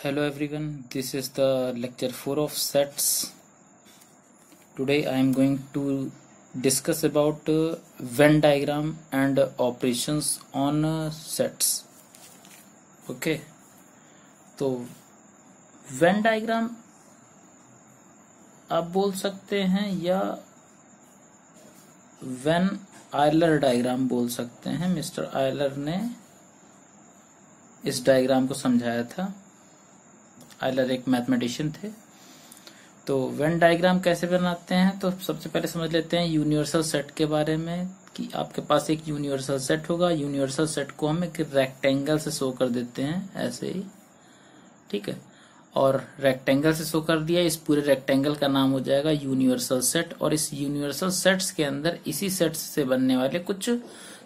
Hello everyone, this is the lecture 4 of sets. Today I am going to discuss about Venn diagram and operations on sets. Okay, तो Venn diagram आप बोल सकते हैं या when Euler diagram बोल सकते हैं। मिस्टर आयलर ने इस डायग्राम को समझाया था। आयलर एक मैथमेटिशियन थे। तो वेन डायग्राम कैसे बनाते हैं, तो सबसे पहले समझ लेते हैं यूनिवर्सल सेट के बारे में कि आपके पास एक यूनिवर्सल सेट होगा। यूनिवर्सल सेट को हम एक रेक्टेंगल से शो कर देते हैं ऐसे ही, ठीक है। और रेक्टेंगल से शो कर दिया, इस पूरे रेक्टेंगल का नाम हो जाएगा यूनिवर्सल सेट। और इस यूनिवर्सल सेट्स के अंदर इसी सेट्स से बनने वाले कुछ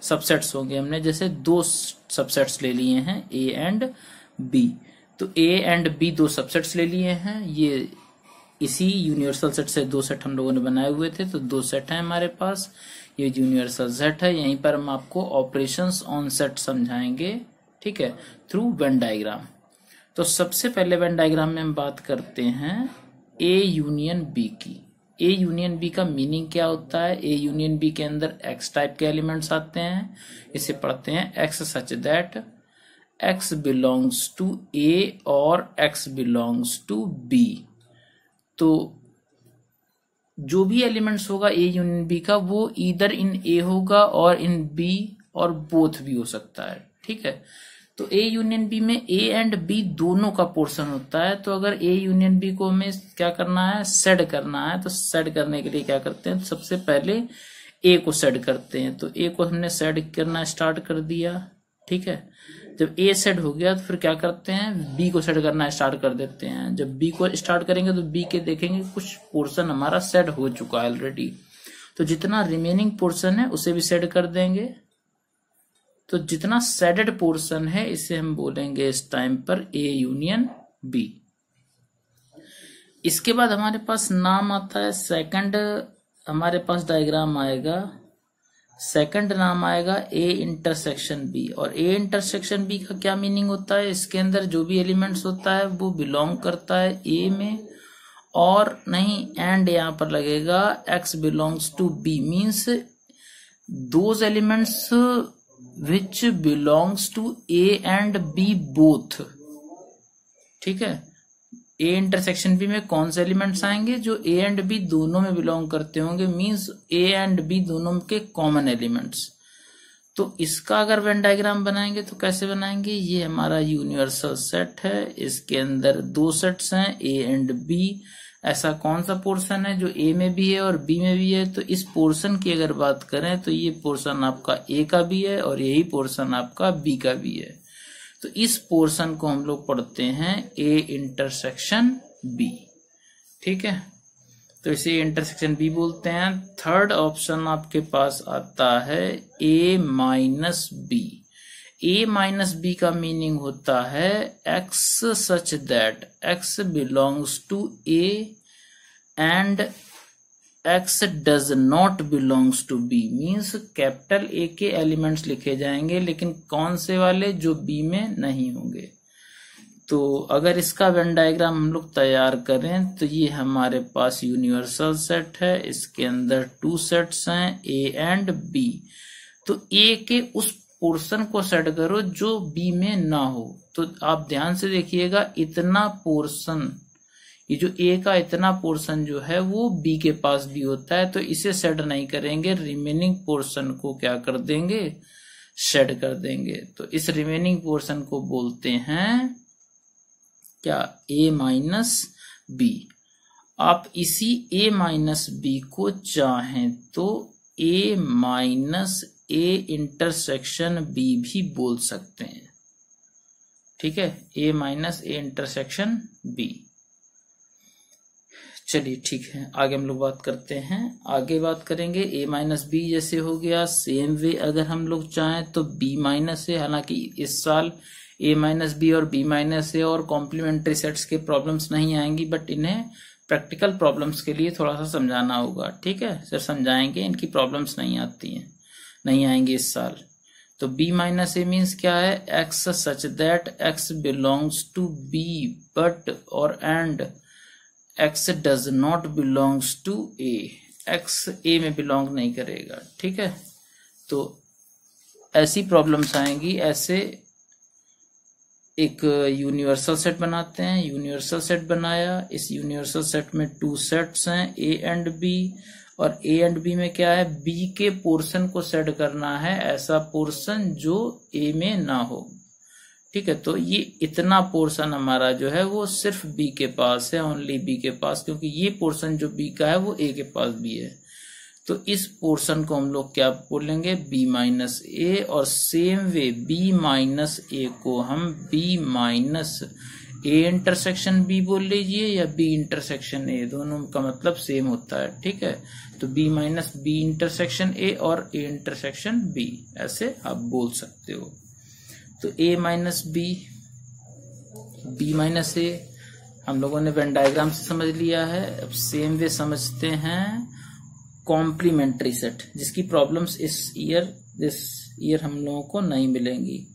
सबसेट्स होंगे। हमने जैसे दो सबसेट्स ले लिए हैं, ए एंड बी। तो ए एंड बी दो सबसेट्स ले लिए हैं। ये इसी यूनिवर्सल सेट से दो सेट हम लोगों ने बनाए हुए थे, तो दो सेट हैं हमारे पास। ये यूनिवर्सल सेट है। यहीं पर हम आपको ऑपरेशंस ऑन सेट समझाएंगे, ठीक है, थ्रू वेन डायग्राम। तो सबसे पहले वेन डायग्राम में हम बात करते हैं ए यूनियन बी की। ए यूनियन बी का मीनिंग क्या होता है? ए यूनियन बी के अंदर एक्स टाइप के एलिमेंट्स आते हैं। इसे पढ़ते हैं X such that X belongs to A और एक्स बिलोंग्स टू बी। तो जो भी एलिमेंट्स होगा ए यूनियन बी का, वो ईदर इन ए होगा और इन बी, और बोथ भी हो सकता है, ठीक है। तो ए यूनियन बी में ए एंड बी दोनों का पोर्शन होता है। तो अगर ए यूनियन बी को हमें क्या करना है, सेड करना है, तो सेड करने के लिए क्या करते हैं, सबसे पहले ए को सेड करते हैं। तो ए को हमने सेड करना स्टार्ट कर दिया, ठीक है। जब ए सेड हो गया तो फिर क्या करते हैं, बी को सेड करना स्टार्ट कर देते हैं। जब बी को स्टार्ट करेंगे तो बी के देखेंगे कुछ पोर्शन हमारा सेड हो चुका है ऑलरेडी, तो जितना रिमेनिंग पोर्शन है उसे भी सेड कर देंगे। तो जितना सेडेड पोर्शन है इसे हम बोलेंगे इस टाइम पर ए यूनियन बी। इसके बाद हमारे पास नाम आता है सेकंड। हमारे पास डायग्राम आएगा, सेकंड नाम आएगा ए इंटरसेक्शन बी। और ए इंटरसेक्शन बी का क्या मीनिंग होता है, इसके अंदर जो भी एलिमेंट्स होता है वो बिलोंग करता है ए में, और नहीं एंड यहां पर लगेगा X belongs to B, means those elements which belongs to A and B both, ठीक है। A इंटरसेक्शन B में कौन से एलिमेंट्स आएंगे, जो A एंड B दोनों में बिलोंग करते होंगे, मींस A एंड B दोनों के कॉमन एलिमेंट्स। तो इसका अगर वेन डायग्राम बनाएंगे तो कैसे बनाएंगे, ये हमारा यूनिवर्सल सेट है। इसके अंदर दो सेट्स हैं, A एंड B। ऐसा कौन सा पोर्शन है जो ए में भी है और बी में भी है, तो इस पोर्शन की अगर बात करें तो ये पोर्शन आपका ए का भी है और यही पोर्शन आपका बी का भी है। तो इस पोर्शन को हम लोग पढ़ते हैं ए इंटरसेक्शन बी, ठीक है। तो इसे इंटरसेक्शन बी बोलते हैं। थर्ड ऑप्शन आपके पास आता है A minus B. A minus B का मीनिंग होता है X such that X belongs to A and X does not belongs to B, means capital A के एलिमेंट्स लिखे जाएंगे, लेकिन कौन से वाले, जो बी में नहीं होंगे। तो अगर इसका वेन डायग्राम हम लोग तैयार करें तो ये हमारे पास यूनिवर्सल सेट है। इसके अंदर टू सेट्स हैं, ए एंड बी। तो ए के उस पोर्शन को सेट करो जो बी में ना हो। तो आप ध्यान से देखिएगा, इतना पोर्शन, ये जो ए का इतना पोर्शन जो है वो बी के पास भी होता है, तो इसे सेट नहीं करेंगे, रिमेनिंग पोर्शन को क्या कर देंगे, सेट कर देंगे। तो इस रिमेनिंग पोर्शन को बोलते हैं क्या, ए माइनस बी। आप इसी ए माइनस बी को चाहें तो ए माइनस ए इंटरसेक्शन बी भी बोल सकते हैं, ठीक है, A minus A intersection B. चलिए ठीक है, आगे हम लोग बात करते हैं। आगे बात करेंगे ए माइनस बी जैसे हो गया। सेम वे अगर हम लोग चाहें तो बी माइनस ए, हालांकि इस साल ए माइनस बी और बी माइनस ए और कॉम्प्लीमेंट्री सेट्स के प्रॉब्लम्स नहीं आएंगी, बट इन्हें प्रैक्टिकल प्रॉब्लम्स के लिए थोड़ा सा समझाना होगा, ठीक है। सर समझाएंगे, इनकी प्रॉब्लम्स नहीं आती हैं, नहीं आएंगे इस साल। तो b माइनस ए मीन्स क्या है, x such that x belongs to b but और and x does not belongs to a, x a में बिलोंग नहीं करेगा। ठीक है, तो ऐसी प्रॉब्लम्स आएंगी। ऐसे एक यूनिवर्सल सेट बनाते हैं, यूनिवर्सल सेट बनाया, इस यूनिवर्सल सेट में 2 सेट्स हैं a एंड b, और a एंड b में क्या है, b के पोर्शन को सेट करना है, ऐसा पोर्शन जो a में ना हो। ठीक है, तो ये इतना पोर्शन हमारा जो है वो सिर्फ b के पास है, ओनली b के पास, क्योंकि ये पोर्शन जो b का है वो a के पास भी है। तो इस पोर्शन को हम लोग क्या बोलेंगे, b माइनस ए, और सेम वे b माइनस ए को हम b minus A intersection b बोल लीजिए या b इंटरसेक्शन a, दोनों का मतलब सेम होता है। ठीक है, तो b minus b intersection a और a इंटरसेक्शन b, ऐसे आप बोल सकते हो। तो a minus b minus a हम लोगों ने वेन डायग्राम से समझ लिया है। अब सेम वे समझते हैं कॉम्प्लीमेंट्री सेट, जिसकी प्रॉब्लम्स इस ईयर हम लोगों को नहीं मिलेंगी।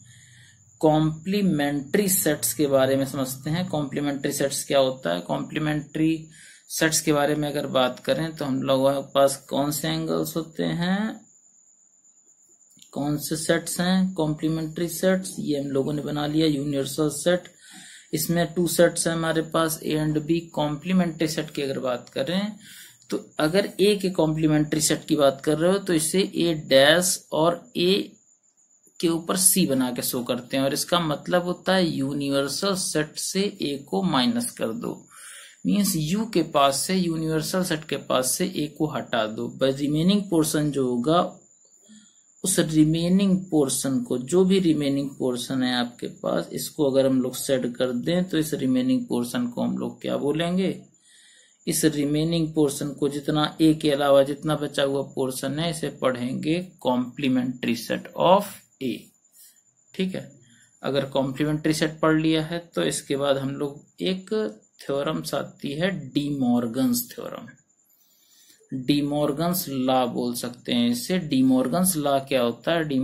कॉम्प्लीमेंट्री सेट्स के बारे में समझते हैं। कॉम्प्लीमेंट्री सेट्स क्या होता है, कॉम्प्लीमेंट्री सेट्स के बारे में अगर बात करें तो हम लोगों के पास कौन से एंगल्स होते हैं, कौन से सेट्स हैं कॉम्प्लीमेंट्री सेट्स, ये हम लोगों ने बना लिया यूनिवर्सल सेट। इसमें 2 सेट्स हैं हमारे पास a and b। Complementary set की अगर बात करें तो अगर a के कॉम्प्लीमेंट्री सेट की बात कर रहे हो तो इसे a डैश और a के ऊपर c बना के शो करते हैं, और इसका मतलब होता है यूनिवर्सल सेट से a को माइनस कर दो, मीन्स u के पास से, यूनिवर्सल सेट के पास से a को हटा दो। रिमेनिंग पोर्शन जो होगा, उस रिमेनिंग पोर्शन को, जो भी रिमेनिंग पोर्शन है आपके पास, इसको अगर हम लोग सेट कर दें तो इस रिमेनिंग पोर्शन को हम लोग क्या बोलेंगे, इस रिमेनिंग पोर्शन को, जितना a के अलावा जितना बचा हुआ पोर्शन है, इसे पढ़ेंगे कॉम्प्लीमेंट्री सेट ऑफ a। ठीक है, अगर कॉम्प्लीमेंट्री सेट पढ़ लिया है तो इसके बाद हम लोग एक थ्योरम्स आती है D Morgan's theorem, D Morgan's law बोल सकते हैं इसे। डी मॉर्गन्स लॉ क्या होता है, डी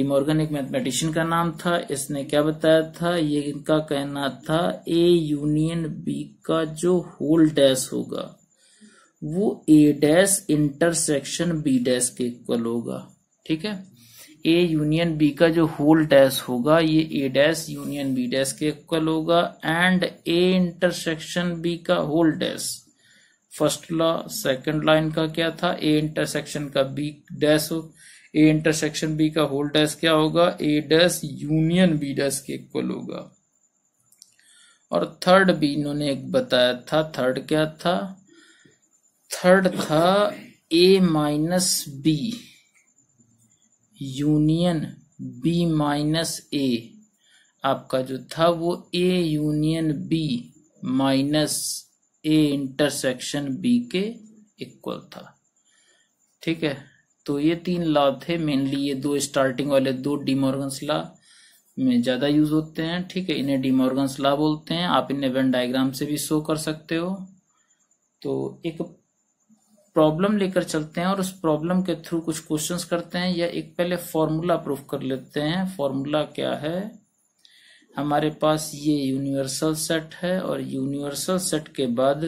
मॉर्गन एक मैथमेटिशियन का नाम था। इसने क्या बताया था, ये इनका कहना था a यूनियन b का जो होल डैश होगा वो a dash intersection b dash के इक्वल होगा। ठीक है, a यूनियन b का जो होल डैश होगा ये a dash union b dash के इक्वल होगा, एंड a इंटरसेक्शन b का whole dash, first law. Second line का क्या था, a इंटरसेक्शन का b डैश हो, a इंटरसेक्शन b का होल डैश क्या होगा, a dash union b dash के इक्वल होगा। और थर्ड भी इन्होंने एक बताया था, थर्ड क्या था, थर्ड था a minus b union b minus a, आपका जो था वो a union b minus a intersection b के इक्वल था। ठीक है, तो ये 3 लॉ थे मेनली, ये 2 स्टार्टिंग वाले 2 डी मॉर्गन्स लॉ में ज्यादा यूज होते हैं। ठीक है, इन्हें डी मॉर्गन्स लॉ बोलते हैं। आप इन्हें वेन डायग्राम से भी शो कर सकते हो। तो एक प्रॉब्लम लेकर चलते हैं और उस प्रॉब्लम के थ्रू कुछ क्वेश्चंस करते हैं, या एक पहले फॉर्मूला प्रूफ कर लेते हैं। फॉर्मूला क्या है, हमारे पास ये यूनिवर्सल सेट है और यूनिवर्सल सेट के बाद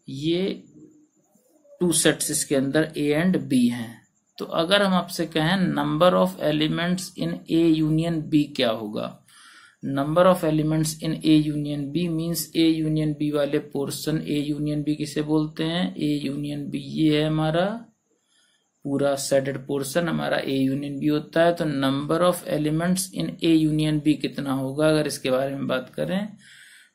ये 2 सेट्स इसके अंदर a एंड b हैं। तो अगर हम आपसे कहें number of elements in a union b क्या होगा, number of elements in a union b means a union b वाले पोर्शन, a यूनियन b किसे बोलते हैं, a यूनियन b ये है हमारा पूरा सेटेड पोर्शन, हमारा a यूनियन b होता है। तो number of elements in a union b कितना होगा, अगर इसके बारे में बात करें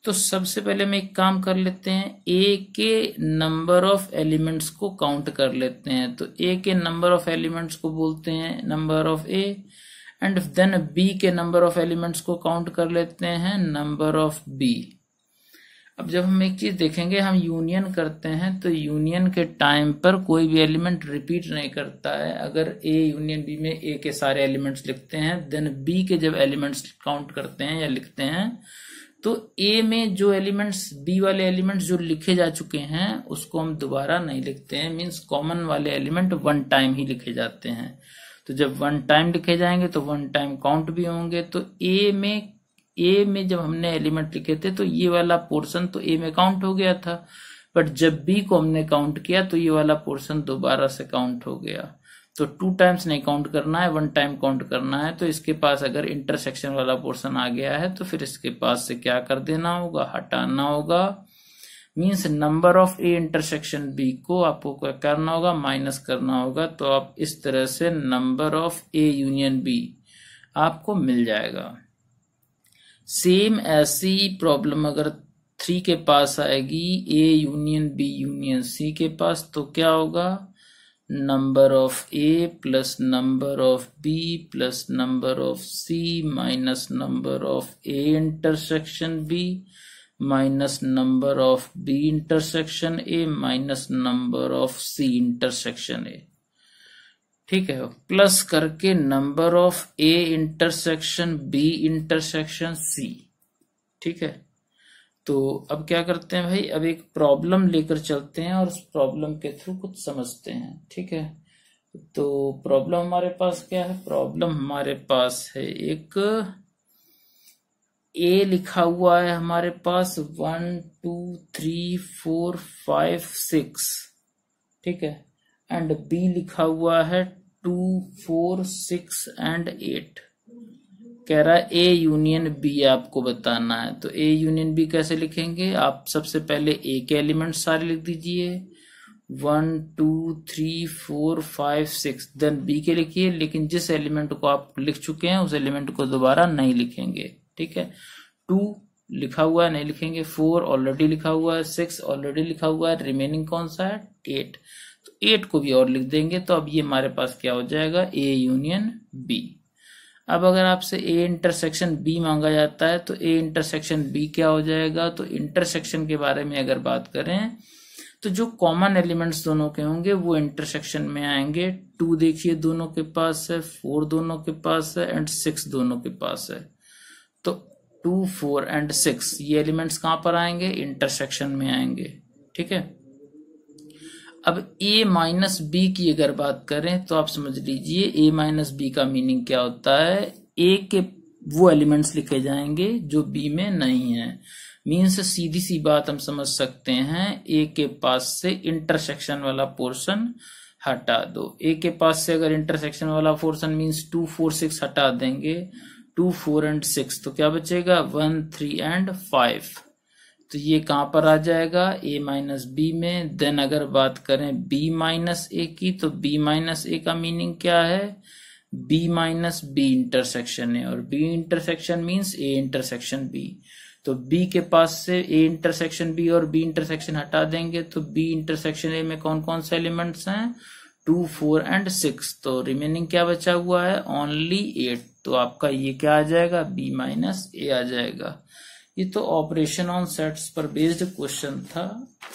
तो सबसे पहले हम एक काम कर लेते हैं, a के नंबर ऑफ एलिमेंट्स को काउंट कर लेते हैं। तो a के नंबर ऑफ एलिमेंट्स को बोलते हैं number of a, and then b के नंबर ऑफ एलिमेंट्स को काउंट कर लेते हैं नंबर ऑफ b। अब जब हम एक चीज देखेंगे, हम यूनियन करते हैं तो यूनियन के टाइम पर कोई भी एलिमेंट रिपीट नहीं करता है। अगर a यूनियन b में a के सारे एलिमेंट्स लिखते हैं, देन b के जब एलिमेंट्स काउंट करते हैं या लिखते हैं तो a में जो एलिमेंट्स, b वाले एलिमेंट्स जो लिखे जा चुके हैं उसको हम दोबारा नहीं लिखते हैं, मींस कॉमन वाले एलिमेंट 1 टाइम ही लिखे जाते हैं। तो जब वन टाइम लिखे जाएंगे तो वन टाइम काउंट भी होंगे। तो ए में जब हमने एलिमेंट लिखे थे तो ये वाला पोर्शन तो ए में काउंट हो गया था, बट जब बी को हमने काउंट किया तो ये वाला पोर्शन दोबारा से काउंट हो गया। तो 2 टाइम्स नहीं काउंट करना है, 1 टाइम काउंट करना है। तो इसके पास अगर इंटरसेक्शन वाला पोर्शन आ गया है तो फिर इसके पास से क्या कर देना होगा, हटाना होगा। Means number of A intersection B को आपको क्या करना होगा, माइनस करना होगा। तो आप इस तरह से number of A union B आपको मिल जाएगा। सेम ऐसी प्रॉब्लम अगर 3 के पास आएगी, A union B union C के पास, तो क्या होगा, number of A plus number of B plus number of C minus number of A intersection B minus number of B intersection A minus number of C intersection A. ठीक है, plus करके number of A intersection B intersection C. ठीक है, तो अब क्या करते हैं भाई, अब एक प्रॉब्लम लेकर चलते हैं और उस प्रॉब्लम के थ्रू कुछ समझते हैं। ठीक है, तो प्रॉब्लम हमारे पास क्या है, प्रॉब्लम हमारे पास है एक ए लिखा हुआ है हमारे पास 1 2 3 4 5 6। ठीक है, एंड बी लिखा हुआ है 2 4 6 एंड 8। कह रहा है ए यूनियन बी आपको बताना है। तो ए यूनियन बी कैसे लिखेंगे, आप सबसे पहले ए के एलिमेंट सारे लिख दीजिए 1 2 3 4 5 6, देन बी के लिखिए, लेकिन जिस एलिमेंट को आप लिख चुके हैं उस एलिमेंट को दोबारा नहीं लिखेंगे। ठीक है, 2 लिखा हुआ है नहीं लिखेंगे, 4 ऑलरेडी लिखा हुआ है, 6 ऑलरेडी लिखा हुआ है, रिमेनिंग कौन सा है 8। तो 8 को भी और लिख देंगे। तो अब ये हमारे पास क्या हो जाएगा, ए यूनियन बी। अब अगर आपसे ए इंटरसेक्शन बी मांगा जाता है तो ए इंटरसेक्शन बी क्या हो जाएगा। तो इंटरसेक्शन के बारे में अगर बात करें तो जो कॉमन एलिमेंट्स दोनों के होंगे वो इंटरसेक्शन में आएंगे। 2 देखिए दोनों के पास है, 4 दोनों के पास है एंड 6 दोनों के पास है। तो 2 4 एंड 6 ये एलिमेंट्स कहां पर आएंगे, इंटरसेक्शन में आएंगे। ठीक है, अब a माइनस बी की अगर बात करें तो आप समझ लीजिए a माइनस बी का मीनिंग क्या होता है, a के वो एलिमेंट्स लिखे जाएंगे जो b में नहीं है। मीन्स सीधी सी बात हम समझ सकते हैं, a के पास से इंटरसेक्शन वाला पोर्शन हटा दो। a के पास से अगर इंटरसेक्शन वाला पोर्शन मीन्स 2 4 6 हटा देंगे, 2 4 एंड 6, तो क्या बचेगा 1 3 एंड 5। तो ये कहां पर आ जाएगा, a माइनस बी में। देन अगर बात करें b माइनस ए की, तो b माइनस ए का मीनिंग क्या है, b माइनस बी इंटरसेक्शन है, और b intersection means a intersection b। तो b के पास से a इंटरसेक्शन b और b इंटरसेक्शन हटा देंगे, तो b इंटरसेक्शन a में कौन कौन से एलिमेंट्स हैं, 2 4 एंड 6। तो रिमेनिंग क्या बचा हुआ है, ओनली 8। तो आपका ये क्या आ जाएगा, b माइनस ए आ जाएगा। ये तो ऑपरेशन ऑन सेट्स पर बेस्ड क्वेश्चन था,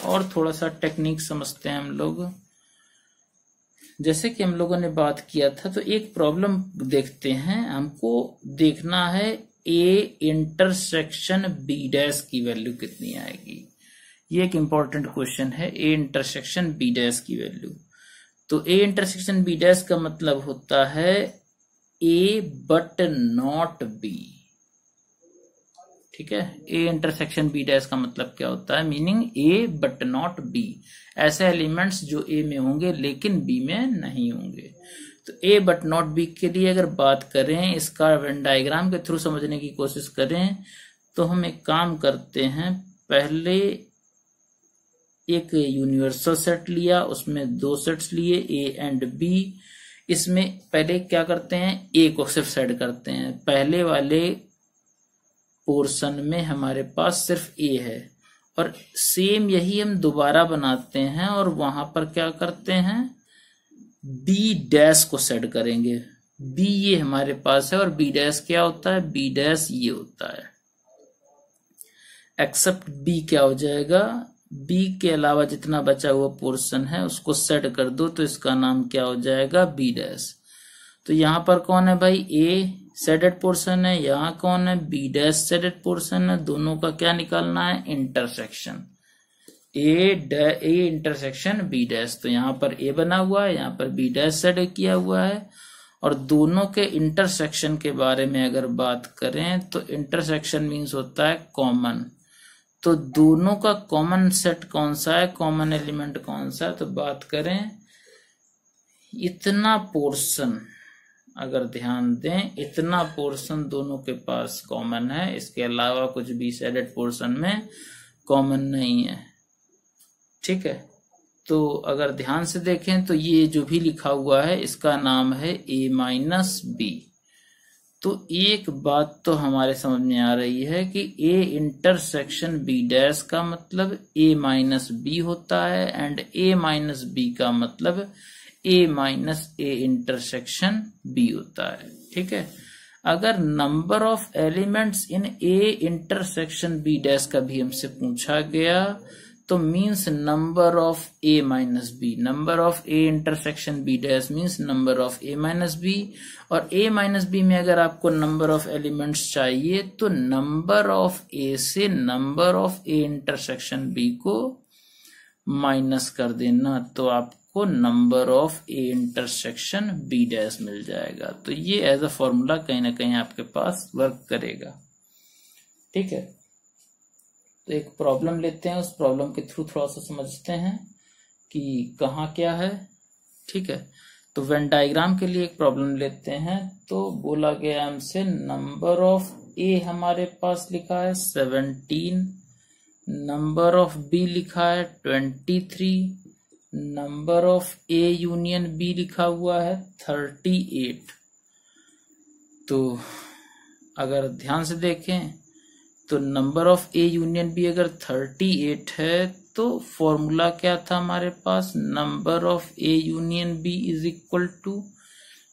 और थोड़ा सा टेक्निक समझते हैं हम लोग। जैसे कि हम लोगों ने बात किया था, तो एक प्रॉब्लम देखते हैं। हमको देखना है ए इंटरसेक्शन बी डैश की वैल्यू कितनी आएगी। ये एक इंपॉर्टेंट क्वेश्चन है, ए इंटरसेक्शन बी डैश की वैल्यू। तो ए इंटरसेक्शन बी डैश का मतलब होता है ए बट नॉट बी। ठीक है, ए इंटरसेक्शन बी डैश का मतलब क्या होता है, meaning A but not be. ऐसे एलिमेंट्स जो ए में होंगे लेकिन बी में नहीं होंगे। तो ए बट नॉट बी के लिए अगर बात करें, इसका वेन डायग्राम के थ्रू समझने की कोशिश करें, तो हम एक काम करते हैं, पहले एक यूनिवर्सल सेट लिया, उसमें 2 सेट्स लिए ए एंड बी। इसमें पहले क्या करते हैं, ए को सिर्फ सेट करते हैं। पहले वाले पोर्शन में हमारे पास सिर्फ ए है, और सेम यही हम दोबारा बनाते हैं और वहां पर क्या करते हैं, बी डैश को सेट करेंगे। बी ये हमारे पास है और बी डैश क्या होता है, बी डैश ये होता है। एक्सेप्ट बी क्या हो जाएगा, बी के अलावा जितना बचा हुआ पोर्शन है उसको सेट कर दो, तो इसका नाम क्या हो जाएगा, बी डैश। तो यहां पर कौन है भाई, ए सेडेड पोर्शन है, यहाँ कौन है, बी डैश सेडेड पोर्शन है। दोनों का क्या निकालना है, intersection. A intersection B dash. तो यहाँ पर ए बना हुआ है, यहाँ पर बी डैश सेड किया हुआ है, और दोनों के इंटरसेक्शन के बारे में अगर बात करें तो इंटरसेक्शन मीन्स होता है कॉमन। तो दोनों का कॉमन सेट कौन सा है, कॉमन एलिमेंट कौन सा है, तो बात करें इतना पोर्शन, अगर ध्यान दें इतना पोर्शन दोनों के पास कॉमन है, इसके अलावा कुछ भी शेडेड पोर्शन में कॉमन नहीं है। ठीक है, तो अगर ध्यान से देखें तो ये जो भी लिखा हुआ है इसका नाम है a-b। तो एक बात तो हमारे समझ में आ रही है कि a इंटरसेक्शन b डैश का मतलब a-b होता है एंड a-b का मतलब a इंटरसेक्शन b होता है। ठीक है, अगर number of elements in a intersection b dash का भी हमसे पूछा गया तो means number of a-b, number of a intersection b dash means number of a-b, और a-b में अगर आपको नंबर ऑफ एलिमेंट्स चाहिए तो नंबर ऑफ a से number of a intersection b को माइनस कर देना, तो आपको number of a intersection b dash मिल जाएगा। तो ये एज अ फॉर्मूला कहीं ना कहीं आपके पास वर्क करेगा। ठीक है, तो एक प्रॉब्लम लेते हैं, उस प्रॉब्लम के थ्रू थोड़ा सा समझते हैं कि कहाँ क्या है। ठीक है, तो वेन डायग्राम के लिए एक प्रॉब्लम लेते हैं। तो बोला गया हमसे नंबर ऑफ ए हमारे पास लिखा है 17, नंबर ऑफ बी लिखा है 23, number of A union B लिखा हुआ है 38। तो अगर ध्यान से देखें तो number of A union B अगर 38 है तो फॉर्मूला क्या था हमारे पास, number of A union B is equal to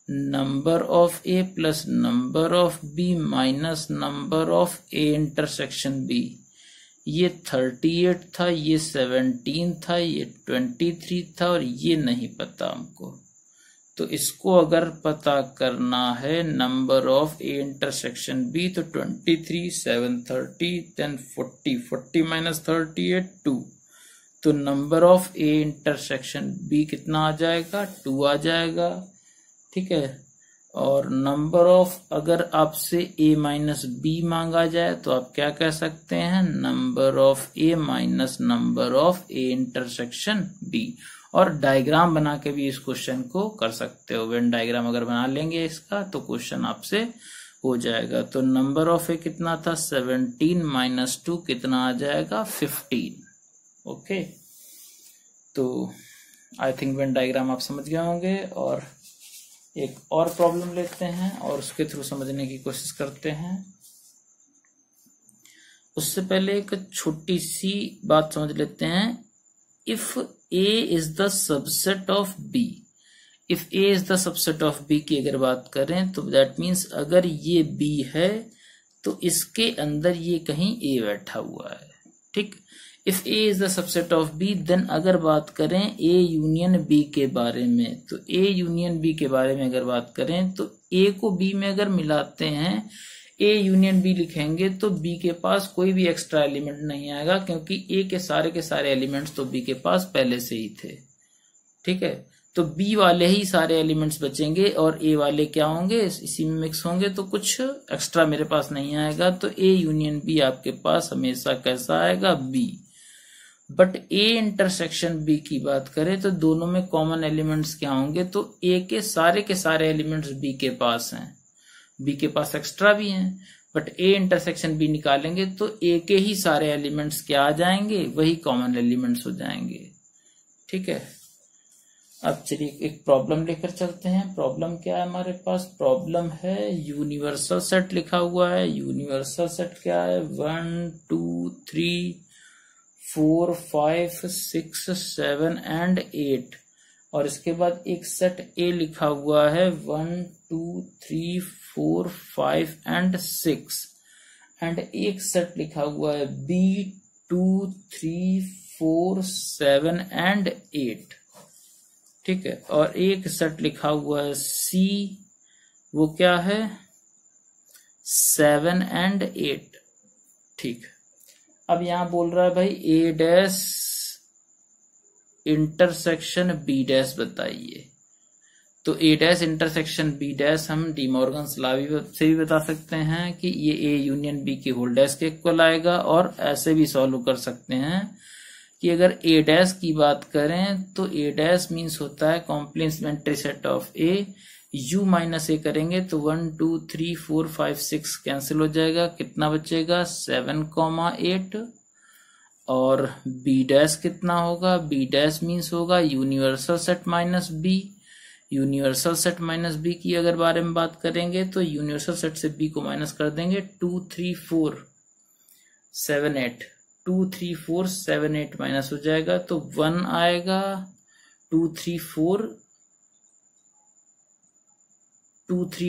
number of A plus number of B minus number of A intersection B. ये 38 था, ये 17 था, ये 23 था और ये नहीं पता हमको। तो इसको अगर पता करना है number of A intersection B तो 23, 7, 30, देन 40 माइनस 38 2। तो number of A intersection B कितना आ जाएगा, 2 आ जाएगा। ठीक है, और नंबर ऑफ अगर आपसे a माइनस बी मांगा जाए तो आप क्या कह सकते हैं, number of a minus number of A intersection B. और डायग्राम बना के भी इस क्वेश्चन को कर सकते हो। वेन डायग्राम अगर बना लेंगे इसका तो क्वेश्चन आपसे हो जाएगा। तो नंबर ऑफ ए कितना था 17 माइनस 2 कितना आ जाएगा 15। ओके, तो आई थिंक वेन डायग्राम आप समझ गए होंगे। और एक और प्रॉब्लम लेते हैं और उसके थ्रू समझने की कोशिश करते हैं। उससे पहले एक छोटी सी बात समझ लेते हैं। If A is the subset of B, if A is the subset of B की अगर बात करें तो that means अगर ये B है तो इसके अंदर ये कहीं A बैठा हुआ है। ठीक, if A is the subset of B then अगर बात करें A यूनियन B के बारे में, तो A यूनियन B के बारे में अगर बात करें तो A को B में अगर मिलाते हैं, A यूनियन B लिखेंगे तो B के पास कोई भी एक्स्ट्रा एलिमेंट नहीं आएगा क्योंकि A के सारे एलिमेंट्स तो B के पास पहले से ही थे। ठीक है, तो B वाले ही सारे एलिमेंट्स बचेंगे और A वाले क्या होंगे, इसी में मिक्स होंगे, तो कुछ एक्स्ट्रा मेरे पास नहीं आएगा। तो A यूनियन B आपके पास हमेशा कैसा आएगा, B। But A intersection B की बात करें तो दोनों में कॉमन एलिमेंट्स क्या होंगे, तो A के सारे एलिमेंट्स B के पास हैं, B के पास एक्स्ट्रा भी हैं, बट A इंटरसेक्शन B निकालेंगे तो A के ही सारे एलिमेंट्स क्या आ जाएंगे, वही कॉमन एलिमेंट्स हो जाएंगे। ठीक है, अब चलिए एक प्रॉब्लम लेकर चलते हैं। प्रॉब्लम क्या है हमारे पास, प्रॉब्लम है यूनिवर्सल सेट लिखा हुआ है। यूनिवर्सल सेट क्या है, 1 2 3 4 5 6 7 एंड 8, और इसके बाद एक सेट A लिखा हुआ है 1 2 3 4 5 एंड 6, एंड एक सेट लिखा हुआ है B 2 3 4 7 एंड 8। ठीक है, और एक सेट लिखा हुआ है C, वो क्या है 7 एंड 8। ठीक, अब यहां बोल रहा है भाई A dash intersection B dash बताइए। तो ए डैश इंटरसेक्शन बी डैश हम डीमॉर्गन्स लॉ से भी बता सकते हैं कि ये ए यूनियन बी के होल डैश के इक्वल आएगा। और ऐसे भी सॉल्व कर सकते हैं कि अगर ए डैश की बात करें तो ए डैश मीन्स होता है complementary set of A, U minus A करेंगे तो 1 2 3 4 5 6 कैंसिल हो जाएगा, कितना बचेगा 7, 8। और बी डैश कितना होगा, बी डैश मीन्स होगा universal set minus B. Universal set minus B की अगर बारे में बात करेंगे तो यूनिवर्सल सेट से बी को माइनस कर देंगे, 2 3 4 7 8, 2 3 4 7 8 माइनस हो जाएगा तो 1 आएगा, 2 3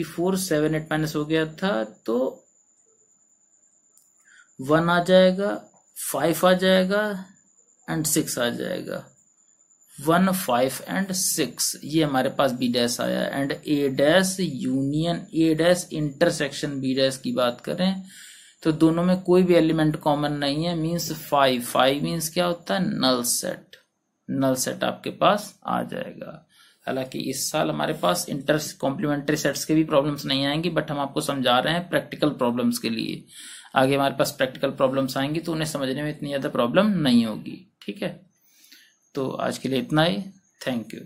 4 7 8 माइनस हो गया था तो 1 आ जाएगा, 5 आ जाएगा एंड 6 आ जाएगा, 1 5 एंड 6 ये हमारे पास बी डैश आया। And A dash union A dash intersection B dash की बात करें तो दोनों में कोई भी एलिमेंट कॉमन नहीं है, मीन्स 5 मीन्स क्या होता है नल सेट, नल सेट आपके पास आ जाएगा। हालांकि इस साल हमारे पास इंटर कॉम्प्लीमेंट्री सेट्स के भी प्रॉब्लम्स नहीं आएंगी, बट हम आपको समझा रहे हैं प्रैक्टिकल प्रॉब्लम्स के लिए। आगे हमारे पास प्रैक्टिकल प्रॉब्लम्स आएंगी तो उन्हें समझने में इतनी ज्यादा प्रॉब्लम नहीं होगी। ठीक है, तो आज के लिए इतना ही। Thank you.